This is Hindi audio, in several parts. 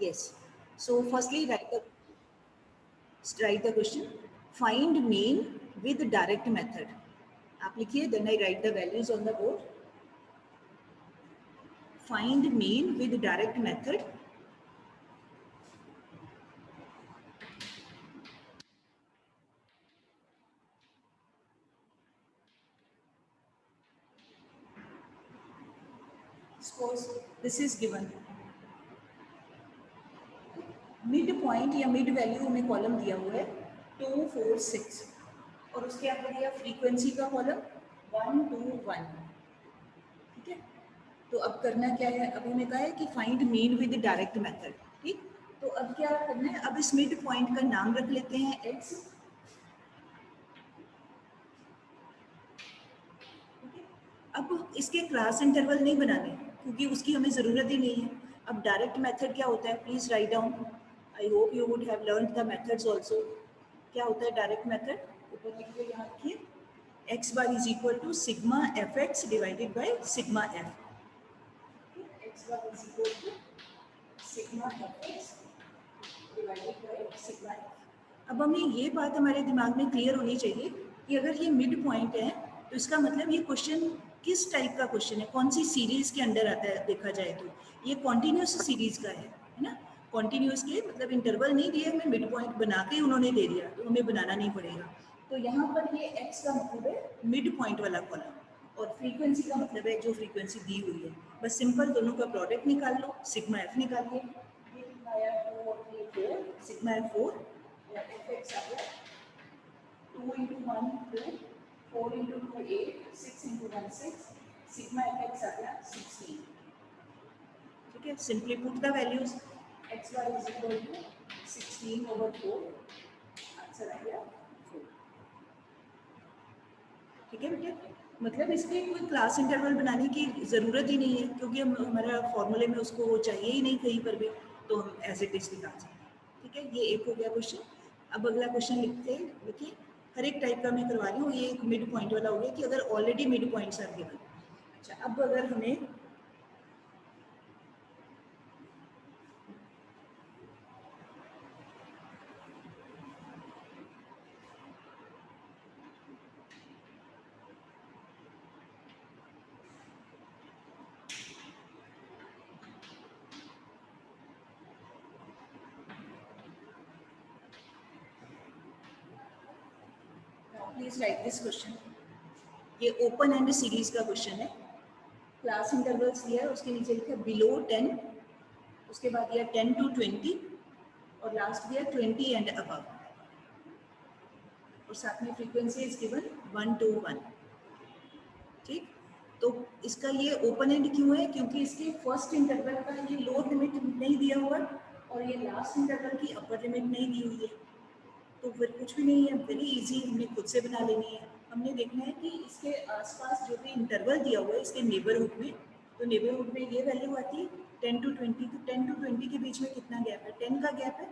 Yes. So firstly, write the question. Find mean with direct method. आप लिखिए. Then I write the values on the board. Find mean with direct method. Suppose this is given. Mid point या मिड वैल्यू में कॉलम दिया हुआ है 2, 4, 6 और उसके अंदर दिया फ्रीक्वेंसी का कॉलम 1, 2, 1. ठीक है. तो अब करना क्या है, अब हमें कहा है कि find mean with direct method. ठीक. तो अब क्या करना है, अब इस मिड पॉइंट का नाम रख लेते हैं x. अब इसके क्लास इंटरवल नहीं बनाने क्योंकि उसकी हमें ज़रूरत ही नहीं है. अब डायरेक्ट मेथड क्या होता है, please write down. I hope you would have learned the methods also. क्या होता है डायरेक्ट मेथड, ऊपर लिखिए, यहाँ लिखिए. X bar is equal to sigma F X divided by sigma F. X bar is equal to sigma F X divided by sigma F. अब हमें ये बात हमारे दिमाग में क्लियर होनी चाहिए कि अगर ये मिड पॉइंट है तो इसका मतलब ये क्वेश्चन किस टाइप का क्वेश्चन है, कौन सी सीरीज के अंडर आता है. देखा जाए तो ये कॉन्टिन्यूस सीरीज का है ना. कॉन्टिन्यूस के मतलब इंटरवल नहीं दिया, हमें मिड पॉइंट बना के उन्होंने दे दिया तो हमें बनाना नहीं पड़ेगा. तो यहाँ पर ये x का मतलब है मिड पॉइंट वाला कॉलम और फ्रीक्वेंसी का मतलब है जो फ्रीक्वेंसी दी हुई है. बस सिंपल दोनों का प्रोडक्ट निकाल लो, सिग्मा एफ निकालिए. ये कितना आया, 2 और 3 4, सिग्मा एफ 4 और एफ एक्स आ गया 2 into 1 2, 4 into 2 8, 6 into 1 6, sigma F X आ गया 16. ठीक है. Simply put the values. X bar is equal to 16/4. Answer आ गया 4. ठीक है बेटे. मतलब इसके कोई क्लास इंटरवल बनाने की ज़रूरत ही नहीं है क्योंकि हम हमारा फॉर्मूले में उसको वो चाहिए ही नहीं कहीं पर भी, तो हम एज इट इज निकाल सकते हैं. ठीक है. ये एक हो गया क्वेश्चन. अब अगला क्वेश्चन लिखते हैं. देखिए हर एक टाइप का मैं करवा रही हूँ. ये एक मिड पॉइंट वाला हो गया कि अगर already mid points are given. अच्छा, अब अगर हमें प्लीज राइट दिस क्वेश्चन. ये ओपन एंड सीरीज का क्वेश्चन है. क्लास इंटरवल्स दिया है, उसके नीचे लिखा है बिलो 10, उसके बाद दिया 10 to 20 और लास्ट दिया 20 एंड अबव और साथ में फ्रीक्वेंसी इज गिवन 1 to 1. ठीक. तो इसका ये ओपन एंड क्यों है, क्योंकि इसके फर्स्ट इंटरवल का ये लोअर लिमिट नहीं दिया हुआ और ये लास्ट इंटरवल की अपर लिमिट नहीं दी हुई है. तो फिर कुछ भी नहीं है, वेरी इजी, हमने खुद से बना लेनी है. हमने देखना है कि इसके आसपास जो भी इंटरवल दिया हुआ है इसके नेबरहुड में, तो नेबरहुड में ये वैल्यू आती है 10 to 20. तो 10 to 20 के बीच में कितना गैप है, 10 का गैप है.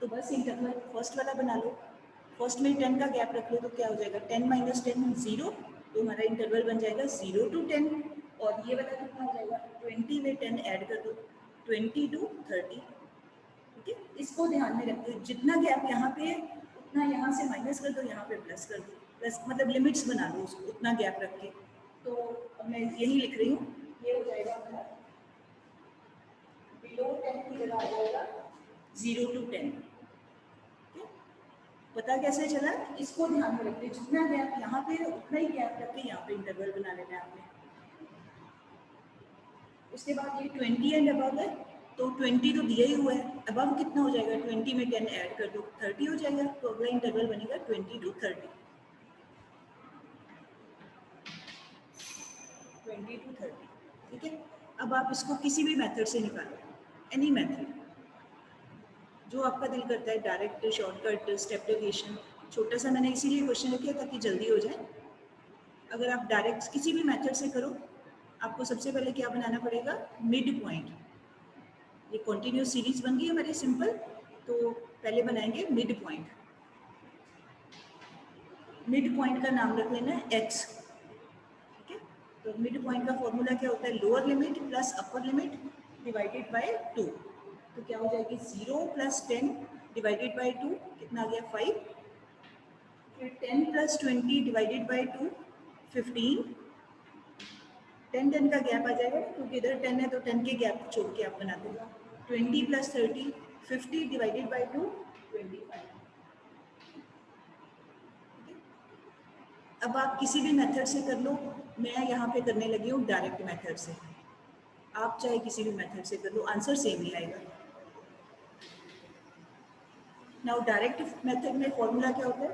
तो बस इंटरवल फर्स्ट वाला बना लो. फर्स्ट में 10 का गैप रख लो तो क्या हो जाएगा, 10 - 10 0. तो हमारा इंटरवल बन जाएगा 0 to 10. और ये वाला कितना हो जाएगा, 20 में 10 ऐड कर दो, 20 to 30. ठीक है. इसको ध्यान में रखते, जितना गैप यहाँ पे है उतना यहाँ से माइनस कर दो, यहाँ पे प्लस कर दो. प्लस मतलब लिमिट्स बना लो उसको उतना गैप रख के. तो अब मैं यही लिख रही हूँ. ये हो जाएगा हमारा बिलो 10 की जगह आ जाएगा 0 to 10. पता कैसे चला, इसको ध्यान में रखते, जितना गैप यहाँ पे है उतना ही गैप रख के यहाँ पे इंटरवल बना लेना है आपने. उसके बाद ये 20 एंड अबव है, तो 20 तो दिया ही हुआ है. अबव कितना हो जाएगा, 20 में 10 ऐड कर दो, 30 हो जाएगा. तो अगला इंटरवल बनेगा 20 to 30. 20 to 30. ठीक है. अब आप इसको किसी भी मेथड से निकालो, एनी मेथड जो आपका दिल करता है, डायरेक्ट, शॉर्टकट, स्टेप डेविएशन. छोटा सा मैंने इसीलिए क्वेश्चन रखा ताकि जल्दी हो जाए. अगर आप डायरेक्ट किसी भी मेथड से करो, आपको सबसे पहले क्या बनाना पड़ेगा, मिड पॉइंट. ये कॉन्टिन्यूस सीरीज बन गई हमारी सिंपल, तो पहले बनाएंगे मिड पॉइंट. मिड पॉइंट का नाम रख लेना है x. ठीक है. तो मिड पॉइंट का फॉर्मूला क्या होता है, lower limit plus upper limit divided by 2. तो क्या हो जाएगी 0 + 10 डिवाइडेड बाई 2 कितना आ गया 5, फिर 10 + 20 डिवाइडेड बाई 2 15, 10 का गैप आ जाएगा क्योंकि इधर 10 है तो 10 के गैप छोड़ के आप बना देगा। 20 + 30 50 डिवाइडेड बाई 2 25। अब आप किसी भी मेथड से कर लो, मैं यहाँ पे करने लगी हूँ डायरेक्ट मेथड से, आप चाहे किसी भी मेथड से कर लो, आंसर सेम ही आएगा। नाउ डायरेक्ट मेथड में फॉर्मूला क्या होता है,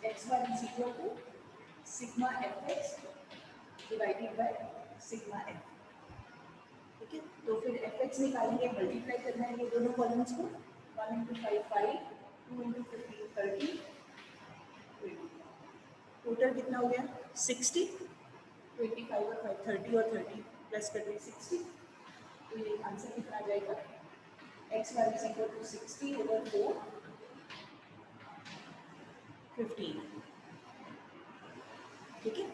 x1 = sigma fx divided by sigma f। ठीक है, तो फिर fx निकालेंगे, मल्टीप्लाई करना है ये दोनों कॉलम्स को, 1 × 5 5, 2 × 15 30, टोटल कितना हो गया 60, 25 और 5 30 और 30 प्लस करके 60, तो ये आंसर कितना आ जाएगा x1 = 60/4 15। ठीक है,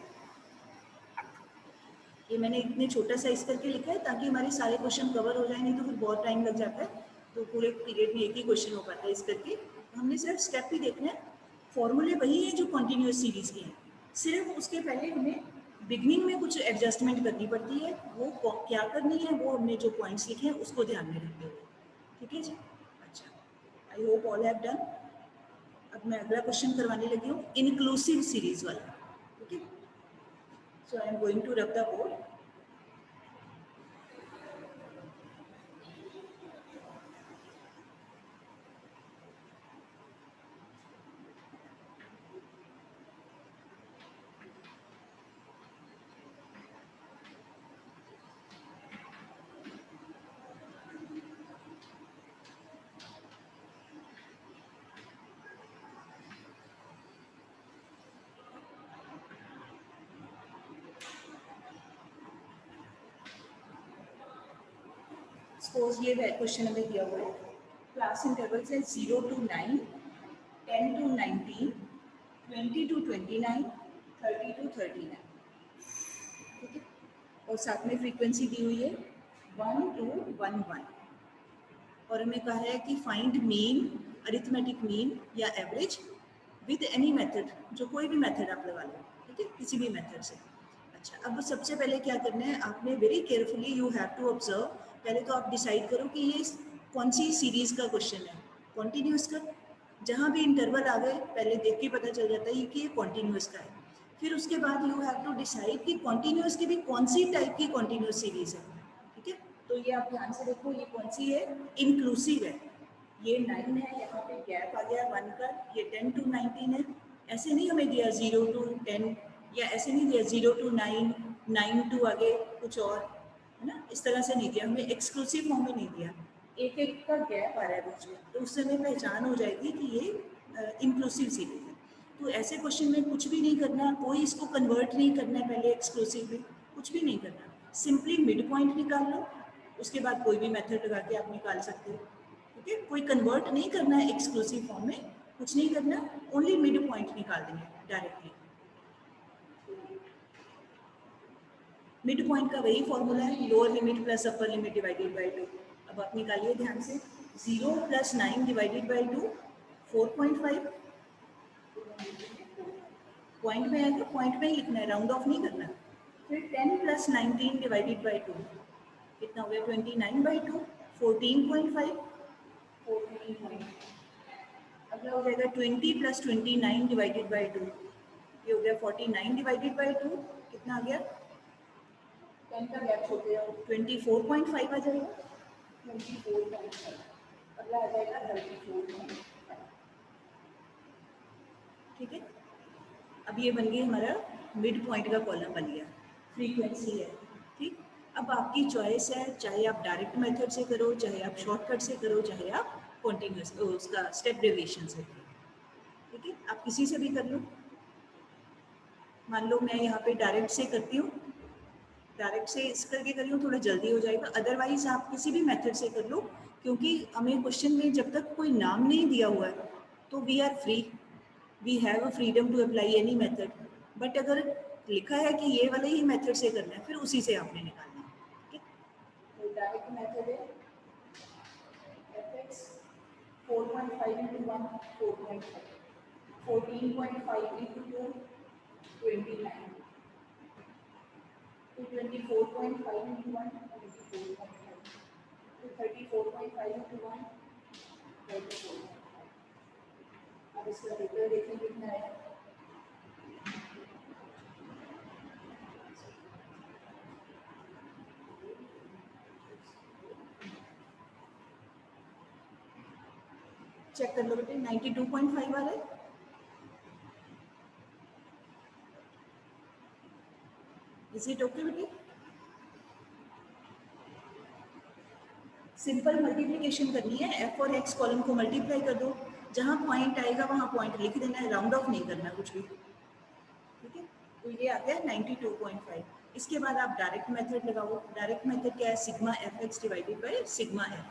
ये मैंने इतने छोटा साइज करके लिखा है ताकि हमारे सारे क्वेश्चन कवर हो जाए, नहीं तो फिर बहुत टाइम लग जाता है, तो पूरे पीरियड में एक ही क्वेश्चन हो पाता है इस करके। हमने सिर्फ स्टेप ही देखना है, फॉर्मूले वही है जो कॉन्टिन्यूस सीरीज के हैं, सिर्फ उसके पहले हमें बिगनिंग में कुछ एडजस्टमेंट करनी पड़ती है, वो क्या करनी है वो हमने जो पॉइंट्स लिखे हैं उसको ध्यान में रखते हुए। ठीक है जी, अच्छा, I hope all have done. अब मैं अगला क्वेश्चन करवाने लगी हूँ इंक्लूसिव सीरीज वाला। ठीक है, so I am going to rub the board. Suppose ये क्वेश्चन हमें दिया हुआ है, क्लास इंटरवल से 0 to 9, 10 to 19, 20 to 29, 30 to 39। ठीक है, और साथ में फ्रीक्वेंसी दी हुई है 1 to 1 1, और हमें कहा है कि फाइंड मीन, अरिथमेटिक मीन या एवरेज विद एनी मेथड, जो कोई भी मेथड आप लगा लो। ठीक है, किसी भी मेथड से। अच्छा, अब सबसे पहले क्या करना है, आपने very carefully you have to observe, पहले तो आप डिसाइड करो कि ये कौन सी सीरीज का क्वेश्चन है, कॉन्टिन्यूस का। जहाँ भी इंटरवल आ गए पहले देख के पता चल जाता है कि ये कॉन्टिन्यूस का है। फिर उसके बाद यू हैव टू डिसाइड कि कॉन्टिन्यूस की भी कौन सी टाइप की कॉन्टिन्यूस सीरीज है। ठीक है, तो ये आप ध्यान से देखो, ये कौन सी है, इंक्लूसिव है। ये 9 है, यहाँ पे गैप आ गया 1 का, ये 10 to 19 है। ऐसे नहीं हमें दिया 0 to 10, या ऐसे नहीं दिया 0 to 9, 9 to आगे कुछ और, है ना, इस तरह से नहीं दिया, हमें एक्सक्लूसिव फॉर्म में नहीं दिया, एक एक का गैप आ रहा है बीच में, तो उससे हमें पहचान हो जाएगी कि ये इंक्लूसिव सीरीज है। तो ऐसे क्वेश्चन में कुछ भी नहीं करना, कोई इसको कन्वर्ट नहीं करना है पहले एक्सक्लूसिव में, कुछ भी नहीं करना, सिंपली मिड पॉइंट निकाल लो, उसके बाद कोई भी मेथड लगा के आप निकाल सकते हो। ठीक है, कोई कन्वर्ट नहीं करना है एक्सक्लूसिव फॉर्म में, कुछ नहीं करना, ओनली मिड पॉइंट निकाल देंगे डायरेक्टली। मिड पॉइंट का वही फॉर्मूला है, lower limit plus upper limit divided by 2। अब आप निकालिए ध्यान से, 0 + 9 डिवाइडेड बाई 2 4.5, पॉइंट में है तो पॉइंट में ही लिखना है, राउंड ऑफ नहीं करना। फिर 10 + 19 डिवाइडेड बाई 2 कितना हो गया 29/2, 14.5, 14.5। अगला हो जाएगा 20 + 29 डिवाइडेड बाई 2, ये हो गया 49 डिवाइडेड बाई 2, कितना आ गया 10 का गैप छोड़ दिया 24.5 आ जाएगा, 24.5। अगला आ जाएगा 34.5। ठीक है, अब ये बन गई हमारा मिड पॉइंट का कॉलम बन गया, फ्रीक्वेंसी है। ठीक, अब आपकी चॉइस है, चाहे आप डायरेक्ट मेथड से करो, चाहे आप शॉर्टकट से करो, चाहे आप कॉन्टिन्यूस उसका स्टेप डेविएशन से करो। ठीक है, आप किसी से भी कर लो। मान लो मैं यहाँ पे डायरेक्ट से करती हूँ, डायरेक्ट से इस करके करी हूँ, थोड़ा जल्दी हो जाएगा, अदरवाइज आप किसी भी मेथड से कर लो, क्योंकि हमें क्वेश्चन में जब तक कोई नाम नहीं दिया हुआ है तो we are free, we have a freedom to apply any method. But अगर लिखा है कि ये वाले ही मेथड से करना है, फिर उसी से आपने निकालना है। ठीक है, तो डायरेक्ट मेथड है 14.5 into 1, 4.5. 14.5 into 2, 29. To 24.5 into 1, 24.5. To 34.5 into 1, 34.5. अब इसका रिजल्ट देखिए कितना है. चेक कर लो बेटे, 92.5 आ रहा है. इज इट ओके बेटे? सिंपल मल्टीप्लिकेशन करनी है. एफ और एक्स कॉलम को मल्टीप्लाई कर दो. जहां पॉइंट आएगा वहां पॉइंट लिख देना है. राउंड ऑफ नहीं करना कुछ भी. ठीक है, तो ये आ गया 92.5. इसके बाद आप डायरेक्ट मेथड लगाओ. डायरेक्ट मेथड क्या है? Sigma F X divided by sigma F.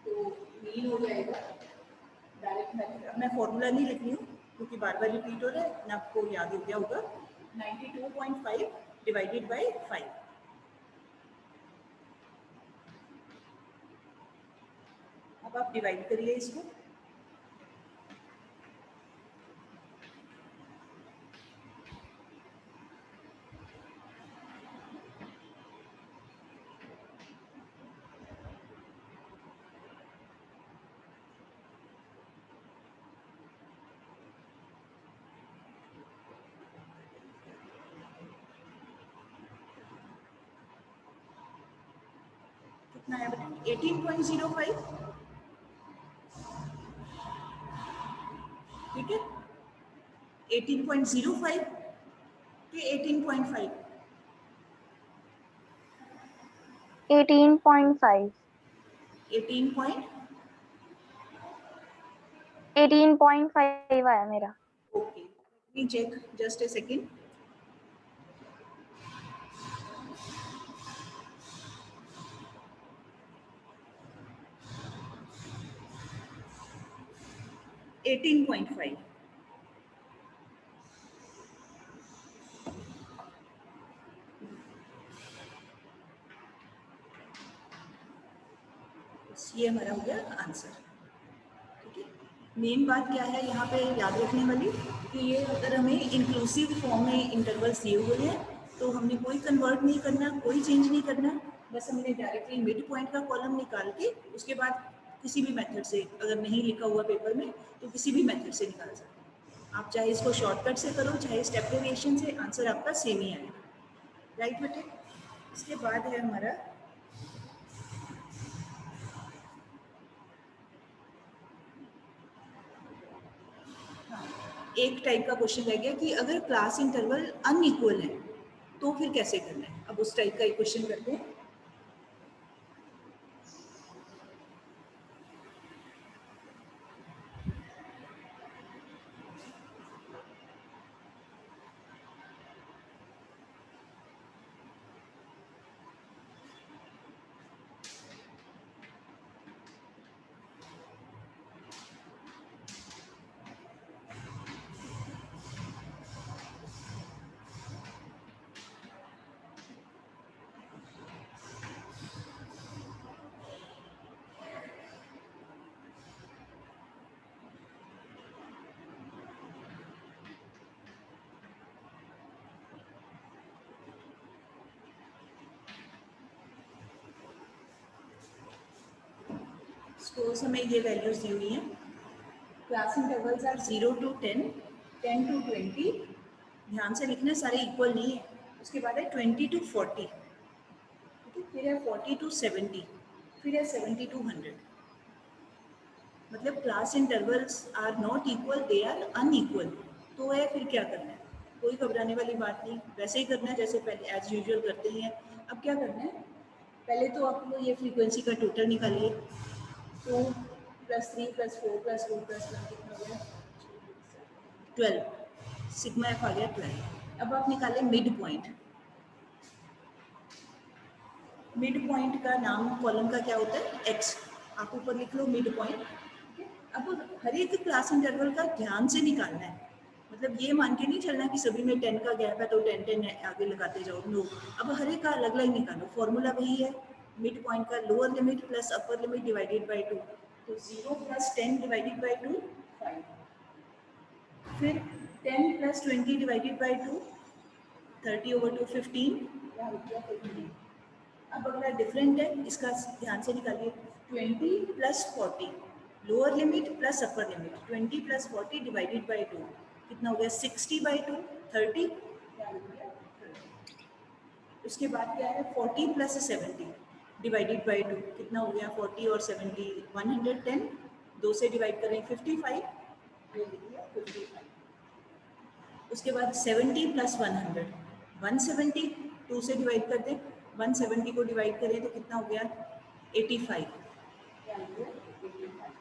तो मीन हो जाएगा डायरेक्ट मेथड. अब मैं फॉर्मूला नहीं लिख रही हूँ क्योंकि बार बार रिपीट हो रहा है ना, आपको याद हो गया होगा. 92.5 डिवाइडेड बाई 5. अब आप डिवाइड करिए इसको. कितना है बेटा? 18.05. ठीक है, 18.05 कि 18.5? 18.5. 18.5 आया मेरा. Okay, let me check just a second. $18.5. ये हमारा हो गया आंसर. ठीक है, मेन बात क्या है यहाँ पे याद रखने वाली कि ये अगर हमें इंक्लूसिव फॉर्म में इंटरवल्स दिए हुए हैं तो हमने कोई कन्वर्ट नहीं करना, कोई चेंज नहीं करना. बस हमने डायरेक्टली मिड पॉइंट का कॉलम निकाल के उसके बाद किसी भी मेथड से, अगर नहीं लिखा हुआ पेपर में तो किसी भी मेथड से निकाल सकते हैं आप. चाहे इसको शॉर्टकट से करो, चाहे स्टेप वेरिएशन से, आंसर आपका सेम ही आएगा. राइट बेटे? इसके बाद है हमारा एक टाइप का क्वेश्चन रह गया कि अगर क्लास इंटरवल अनइक्वल है तो फिर कैसे करना है. अब उस टाइप का एक क्वेश्चन करते हैं. सपोज हमें ये वैल्यूज दी हुई हैं. Class intervals are 0 to 10, 10 to 20. ध्यान से लिखना, सारे इक्वल नहीं है. उसके बाद है 20 to 40. ठीक है, फिर है 40 to 70, फिर है 70 to 100. मतलब class intervals are not equal, they are unequal. तो है फिर क्या करना है? कोई घबराने वाली बात नहीं, वैसे ही करना है जैसे पहले एज यूजुअल करते ही हैं. अब क्या करना है? पहले तो आप ये फ्रीक्वेंसी का टोटल निकालिए. 2 + 3 + 4 + 2 + 1 कितना हो गया? 12. सिग्मा एफ आ गया 12. अब आप निकालें मिड पॉइंट. मिड पॉइंट का नाम कॉलम का क्या होता है? एक्स. आप ऊपर लिख लो मिड पॉइंट. अब हर एक क्लास इंटरवल का ध्यान से निकालना है. मतलब ये मान के नहीं चलना कि सभी में 10 का गैप है तो 10 10 आगे लगाते जाओ. नो, अब हर एक का अलग अलग निकालो. फॉर्मूला वही है, मिड पॉइंट का lower limit plus upper limit divided by 2. तो 0 + 10 डिवाइडेड बाई 2 5, फिर 10 + 20 डिवाइडेड बाई 2 30/2 15, यहाँ रुक गया 15। अब अगला डिफरेंट है, इसका ध्यान से निकालिए। 20 + 40 lower limit plus upper limit, 20 + 40 divided by 2 कितना हो गया 60/2 30, यहाँ रुक गया 30। उसके बाद क्या है 40 + 70 डिवाइडेड बाई 2 कितना हो गया 40 और 70 110, 2 से डिवाइड करें 55, ये लिख दिया 55। उसके बाद 70 + 100 170, 2 से डिवाइड कर दें, 170 को डिवाइड करें तो कितना हो गया 85, क्या हो गया 85।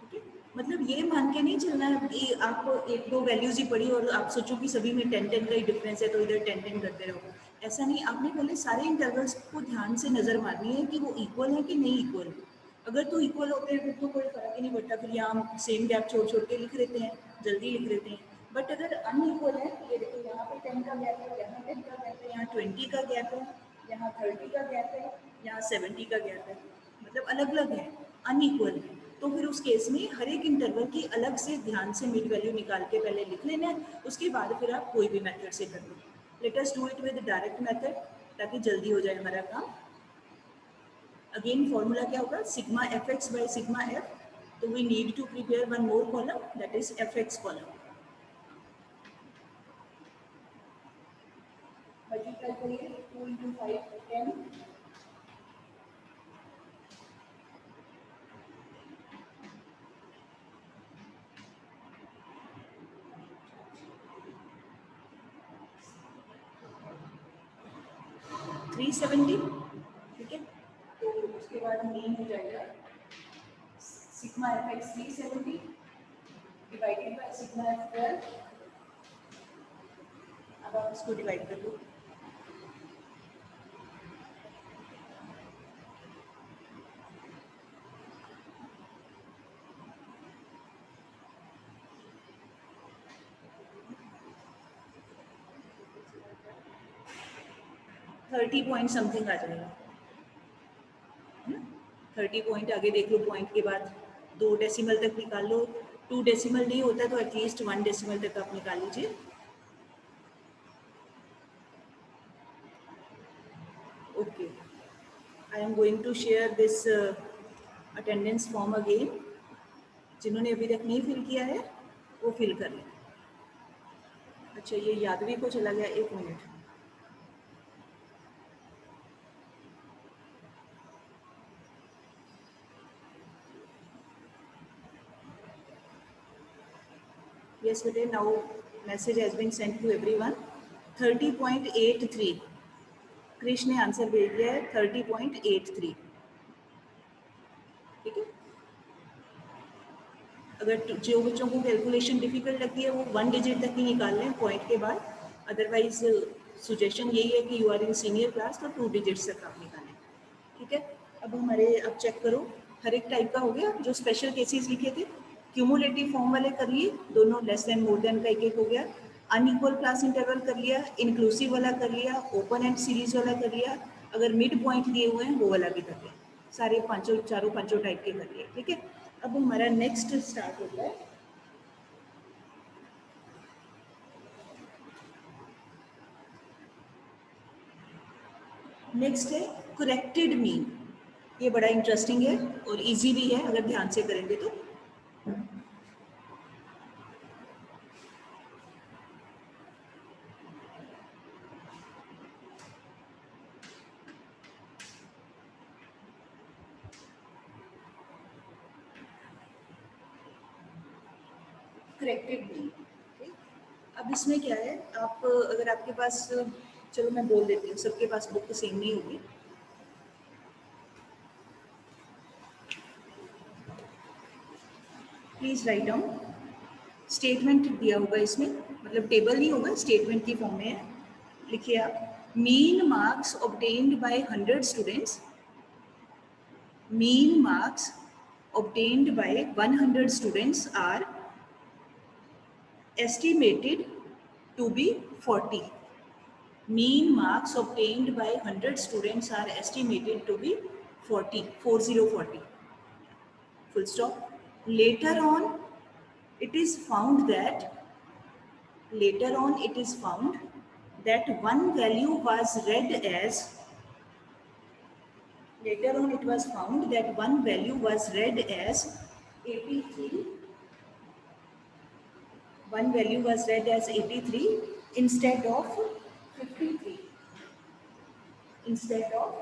ठीक है, मतलब ये मान के नहीं चलना है कि आप एक दो वैल्यूज ही पढ़ी और आप सोचो कि सभी में 10-10 का ही डिफरेंस है तो इधर 10-10 करते रहो, ऐसा नहीं। आपने पहले सारे इंटरवल्स को ध्यान से नज़र मारनी है कि वो इक्वल है कि नहीं इक्वल। अगर तो इक्वल होते हैं फिर तो कोई फर्क ही नहीं पड़ता, फिर यहाँ हम सेम गैप छोड़ छोड़ के लिख लेते हैं, जल्दी लिख लेते हैं। बट अगर अनइक्वल है, ये देखो यहाँ पे 10 का गैप है, यहाँ 10 का गैप है, यहाँ 20 का गैप है, यहाँ 30 का गैप है, यहाँ 70 का गैप है, मतलब अलग अलग है, अनइक्वल है, तो फिर उस केस में हर एक इंटरवल की अलग से ध्यान से मिड वैल्यू निकाल के पहले लिख लेना है, उसके बाद फिर आप कोई भी मेथड से कर लो। Let us do it with direct method ताकि जल्दी हो जाए हमारा काम। अगेन फॉर्मूला क्या होगा sigma fx by sigma f, तो we need to prepare one more column that is fx column. Multiply करिए 2 × 5 10, थ्री 70, ठीक है। तो उसके बाद मीन हो जाएगा sigma fx 370 divided by sigma f 12। अब आप इसको डिवाइड कर दो, थर्टी पॉइंट समथिंग आ जाएगा, 30 पॉइंट आगे देख लो, पॉइंट के बाद 2 डेसिमल तक निकाल लो, 2 डेसिमल नहीं होता तो एटलीस्ट 1 डेसिमल तक आप निकाल लीजिए। Okay, I am going to share this attendance form again, जिन्होंने अभी तक नहीं फिल किया है वो फिल कर लें। अच्छा ये यादवी को चला गया, 1 मिनट। Yes, बेटे, now message has been sent to everyone. 30.83 Krishna ने आंसर भेज दिया है, 30.83। ठीक है, अगर जो बच्चों को कैलकुलेशन डिफिकल्ट लगती है वो 1 डिजिट तक ही निकाल लें पॉइंट के बाद, अदरवाइज सजेशन यही है कि you are in senior class तो 2 डिजिट्स तक आप निकालें। ठीक है, अब हमारे अब चेक करो, हर एक टाइप का हो गया। जो स्पेशल केसेस लिखे थे क्यूमुलेटिव फॉर्म वाले कर लिए, दोनों लेस देन मोर देन का एक हो गया। अनइक्वल क्लास इंटरवल कर लिया, इंक्लूसिव वाला कर लिया, ओपन एंड सीरीज वाला कर लिया, अगर मिड पॉइंट दिए हुए हैं वो वाला भी कर लिया, सारे चारों पांचों टाइप के कर लिए। ठीक है, अब हमारा नेक्स्ट स्टार्ट होता है नेक्स्ट है करेक्टेड मीन। ये बड़ा इंटरेस्टिंग है और इजी भी है अगर ध्यान से करेंगे तो। करेक्टेड मीन, अब इसमें क्या है, आप अगर आपके पास, चलो मैं बोल देती हूँ, सबके पास बुक सेम नहीं होगी। प्लीज राइट डाउन, स्टेटमेंट दिया होगा इसमें, मतलब टेबल नहीं होगा, स्टेटमेंट की फॉर्म में है। लिखिए आप, mean marks obtained by 100 students, mean marks obtained by 100 students are estimated to be 40. Mean marks obtained by 100 students are estimated to be 40, 40. full stop. Later on, it is found that one value was read as Later on, it was found that one value was read as 83. One value was read as 83 instead of 53. Instead of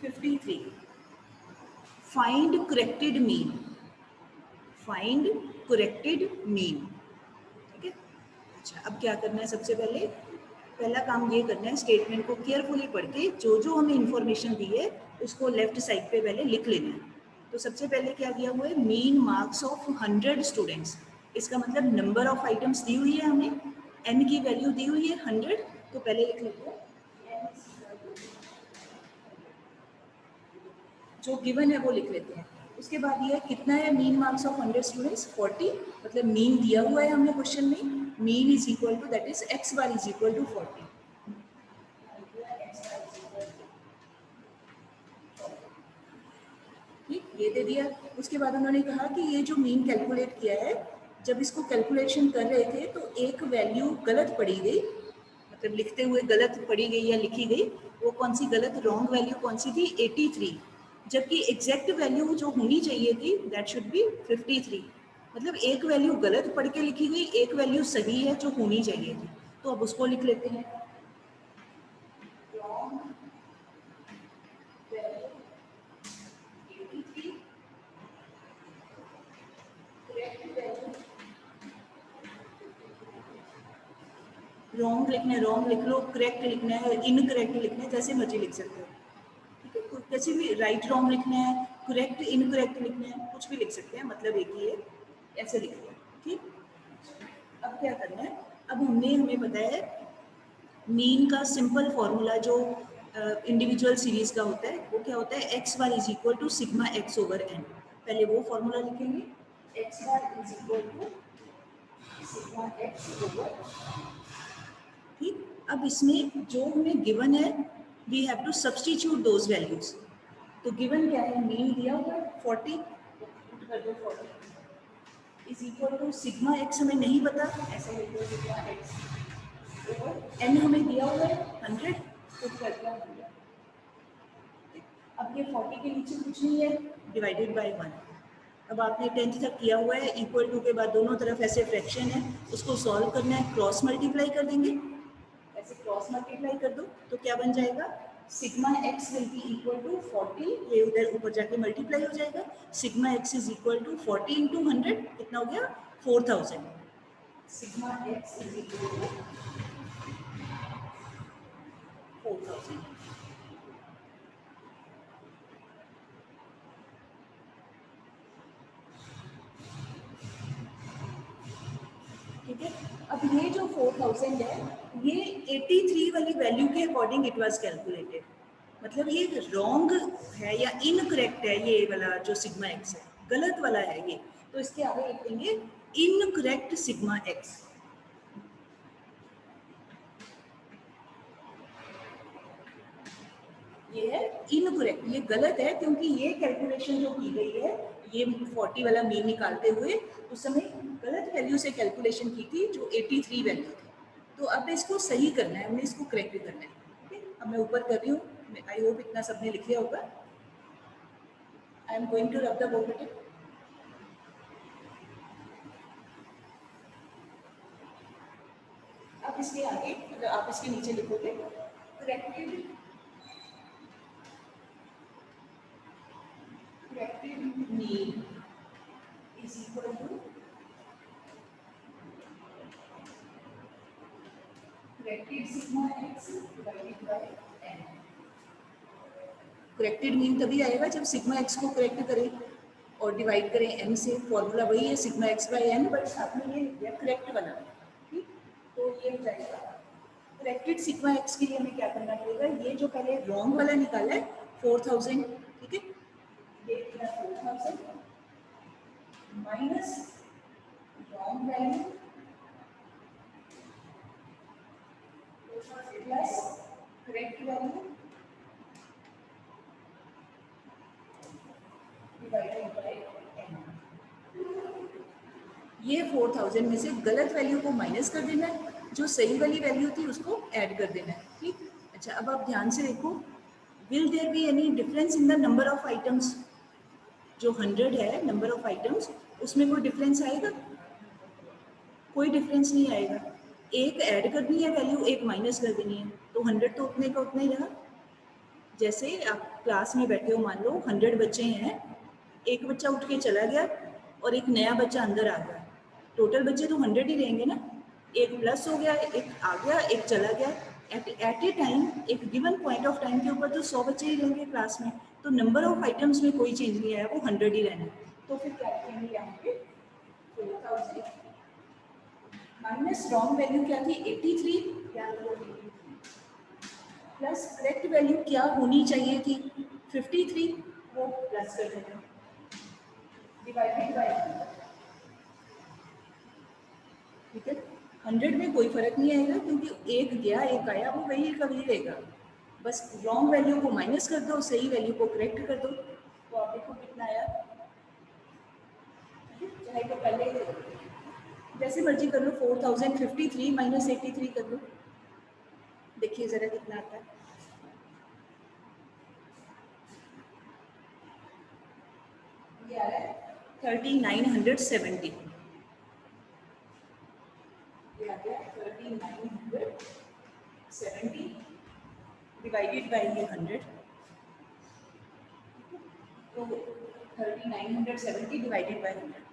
53. Find corrected mean. Find corrected mean. ठीक है? अच्छा, अब क्या करना है? सबसे पहला काम ये करना है, स्टेटमेंट को केयरफुली पढ़ के जो जो हमें इंफॉर्मेशन दी है उसको लेफ्ट साइड पे पहले लिख लेना है। तो सबसे पहले क्या दिया हुआ है? Mean marks of 100 students. इसका मतलब नंबर ऑफ आइटम्स दी हुई है हमें, n की वैल्यू दी हुई है 100, तो पहले लिख लेते हैं जो गिवन है वो लिख लेते हैं। उसके बाद ये कितना है मीन मार्क्स ऑफ 100 स्टूडेंट्स? 40, मतलब मीन दिया हुआ है हमने क्वेश्चन में, mean is equal to that is X bar is equal to 40। ठीक, ये दे दिया। उसके बाद उन्होंने कहा कि ये जो मीन कैलकुलेट किया है, जब इसको कैलकुलेशन कर रहे थे तो एक वैल्यू गलत पड़ी गई, मतलब लिखते हुए गलत पड़ी गई या लिखी गई। वो कौन सी गलत रॉन्ग वैल्यू कौन सी थी? 83, जबकि एग्जैक्ट वैल्यू जो होनी चाहिए थी दैट शुड बी 53। मतलब एक वैल्यू गलत पढ़ के लिखी गई, एक वैल्यू सही है जो होनी चाहिए थी। तो अब उसको लिख लेते हैं, रॉन्ग लिखना है रॉन्ग लिख लो, करेक्ट लिखना है इनकरेक्ट लिखना है, जैसे मर्जी लिख सकते हो। ठीक है, कैसे भी राइट रॉन्ग लिखना है, करेक्ट इनकरेक्ट लिखना है, कुछ भी लिख सकते हैं, मतलब एक ही है, ऐसे लिखते हैं। ठीक, अब क्या करना है? अब हमें बताया है मीन का सिंपल फॉर्मूला जो इंडिविजुअल सीरीज का होता है, वो क्या होता है? X bar is equal to sigma X over N. पहले वो फॉर्मूला लिखेंगे, X bar is equal to sigma X over. ठीक, अब इसमें जो हमें गिवन है we have to substitute those values. तो गिवन क्या है? मीन दिया हुआ है 40, पुट कर दो 40 is equal to sigma X हमें नहीं पता, ऐसा लिख दो सिग्मा एक्स ओवर एन हमें दिया हुआ है 100, पुट कर दिया 100। अब ये 40 के नीचे कुछ नहीं है, डिवाइडेड बाय 1। अब आपने 10th तक किया हुआ है, इक्वल टू के बाद दोनों तरफ ऐसे फ्रैक्शन है, उसको सॉल्व करना है, क्रॉस मल्टीप्लाई कर देंगे, ऐसे क्रॉस मल्टीप्लाई कर दो तो क्या बन जाएगा? Sigma X will be equal to 40, ये उधर ऊपर जाके मल्टीप्लाई हो जाएगा। Sigma X is equal to 40 into 100, कितना हो गया? 4000। Sigma X is equal to 4000। ठीक है, अब ये जो 4000 है, ये 83 वाली वैल्यू के अकॉर्डिंग इट वाज कैलकुलेटेड। मतलब ये रॉन्ग है या इनकरेक्ट है, ये वाला जो सिग्मा एक्स है गलत वाला है ये, तो इसके आगे लिखेंगे इनकरेक्ट सिग्मा एक्स। ये है इनकरेक्ट, ये गलत है क्योंकि ये कैलकुलेशन जो की गई है, ये 40 वाला मीन निकालते हुए उस समय गलत वैल्यू से कैलकुलेशन की थी जो 83 वैल्यू थी। तो अब इसको सही करना है, हमने इसको करेक्ट करना है। ठीक है, अब मैं ऊपर कर रही हूँ, आई होप इतना सबने लिख लिया होगा। I am going to rub the board button. अब इसके आगे अगर आप इसके नीचे लिखोगे corrected mean is equal to corrected sigma X divided by N. Corrected mean तभी आएगा जब सिग्मा एक्स को करेक्ट करें और डिवाइड करें एन से। फॉर्मूला वही है sigma X by N, but साथ में ये लिख दिया करेक्ट वाला। ठीक, तो ये हो जाएगा करेक्टेड सिग्मा एक्स के लिए हमें क्या करना पड़ेगा? ये जो पहले रॉन्ग वाला निकाला है 4000, ठीक है, ये 4000 minus wrong value plus correct value divided by n। ये 4000 में से गलत वैल्यू को माइनस कर देना है, जो सही वाली वैल्यू थी उसको ऐड कर देना है। ठीक, अच्छा अब आप ध्यान से देखो, will there be any difference in the number of items? जो 100 है नंबर ऑफ आइटम्स, उसमें कोई डिफरेंस आएगा? कोई डिफरेंस नहीं आएगा। एक ऐड करनी है वैल्यू, एक माइनस कर देनी है, तो 100 तो उतने का उतना ही रहा। जैसे आप क्लास में बैठे हो, मान लो 100 बच्चे हैं, एक बच्चा उठ के चला गया और एक नया बच्चा अंदर आ गया, टोटल बच्चे तो 100 ही रहेंगे ना। एक प्लस हो गया, एक आ गया, एक चला गया। एट ए टाइम, एक गिवन पॉइंट ऑफ टाइम के ऊपर तो 100 बच्चे ही रहेंगे क्लास में, तो नंबर ऑफ आइटम्स में कोई चेंज नहीं आया, वो 100 ही रहना। तो फिर क्या लिखेंगे यहाँ पे, 4000 माइनस रॉन्ग वैल्यू क्या थी 83, प्लस करेक्ट वैल्यू क्या होनी चाहिए थी 53, वो प्लस कर देना, डिवाइडेड बाय 100। ठीक है, 100 में कोई फर्क नहीं आएगा क्योंकि एक गया एक आया, वो वही का वही रहेगा। बस रॉन्ग वैल्यू को माइनस कर दो, सही वैल्यू को करेक्ट कर दो, तो आप देखो कितना आया। चाहे तो पहले जैसे मर्जी कर लो, 4053 माइनस 83 कर लो, देखिए जरा कितना आता है। ये आ रहा है 3970। ये आ गया 3970 डिवाइडेड बाई ये 100, तो 3970 डिवाइडेड बाई 100।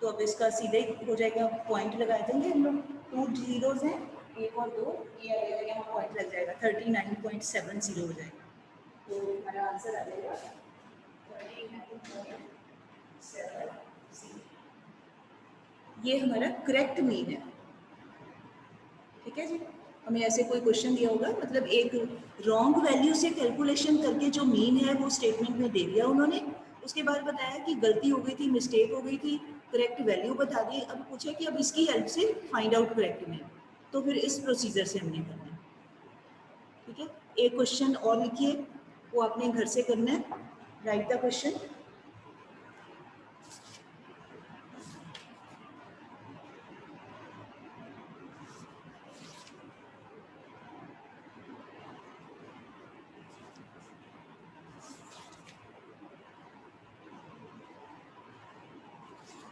तो अब इसका सीधे हो जाएगा, पॉइंट लगा देंगे हम लोग, 2 जीरोज हैं, 1 और 2, ये आ जाएगा यहाँ पॉइंट लग जाएगा, 39.70 हो जाएगा। तो हमारा आंसर आ जाएगा 39.70। ये हमारा करेक्ट मीन है। ठीक है जी, हमें ऐसे कोई क्वेश्चन दिया होगा, मतलब एक रॉन्ग वैल्यू से कैलकुलेशन करके जो मीन है वो स्टेटमेंट में दे दिया उन्होंने, उसके बाद बताया कि गलती हो गई थी, मिस्टेक हो गई थी, करेक्ट वैल्यू बता दी, अब पूछे कि अब इसकी हेल्प से फाइंड आउट करेक्ट मीन, तो फिर इस प्रोसीजर से हमने करना है। ठीक है, एक क्वेश्चन और लिखिए, वो आपने घर से करना है, राइट द क्वेश्चन।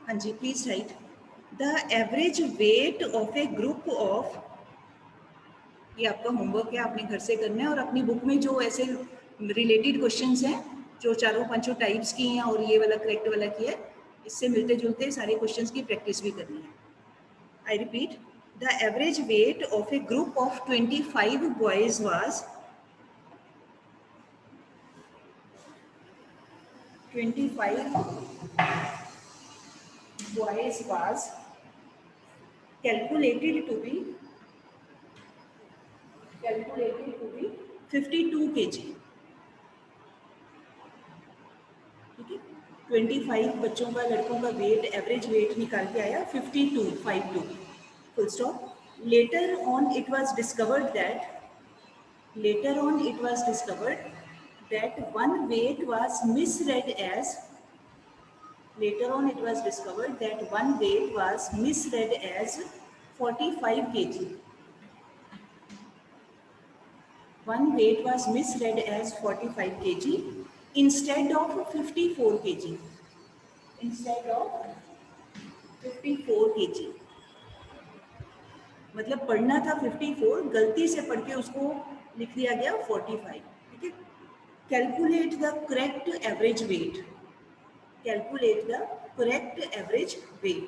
हाँ जी, please write the average weight of a group of, ये आपका होमवर्क है, आपने घर से करना है, और अपनी बुक में जो ऐसे रिलेटेड क्वेश्चंस हैं, जो चारों पांचों टाइप्स की हैं और ये वाला करेक्ट वाला की है, इससे मिलते जुलते सारे क्वेश्चंस की प्रैक्टिस भी करनी है। I repeat, the average weight of a group of 25 boys was calculated to be 52 kg। ठीक है, 25 बच्चों का, लड़कों का वेट, एवरेज वेट निकाल के आया 52 full stop. Later on it was discovered that one wait was misread as 45 kg। One weight was misread as 45 kg instead of 54 kg. Instead of 54 kg, मतलब पढ़ना था 54, गलती से पढ़ के उसको लिख दिया गया 45। ठीक है, calculate the correct average weight, calculate the correct average weight,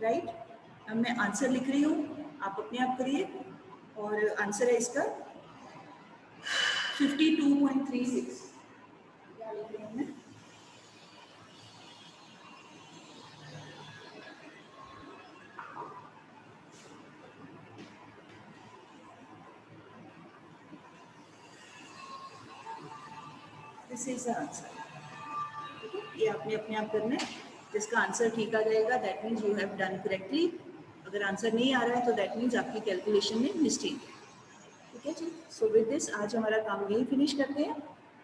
right. अब मैं आंसर लिख रही हूँ, आप अपने आप करिए, और आंसर है इसका 52.36। क्या लिख रही हूँ मैं, दिस इज द आंसर। ठीक है, ये आपने अपने आप करना है, जिसका आंसर ठीक आ जाएगा that means you have done correctly, अगर आंसर नहीं आ रहा है तो दैट मीन्स आपकी कैलकुलेशन में मिस्टेक है। ठीक है जी, सो विद दिस आज हमारा काम यही फिनिश करते हैं।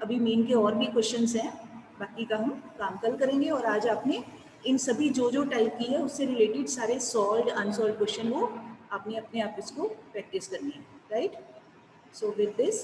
अभी मीन के और भी क्वेश्चंस हैं, बाकी का हम काम कल करेंगे। और आज आपने इन सभी जो टाइप की है उससे रिलेटेड सारे सॉल्व अनसॉल्व क्वेश्चन वो आपने अपने आप इसको प्रैक्टिस करनी है, राइट? So with this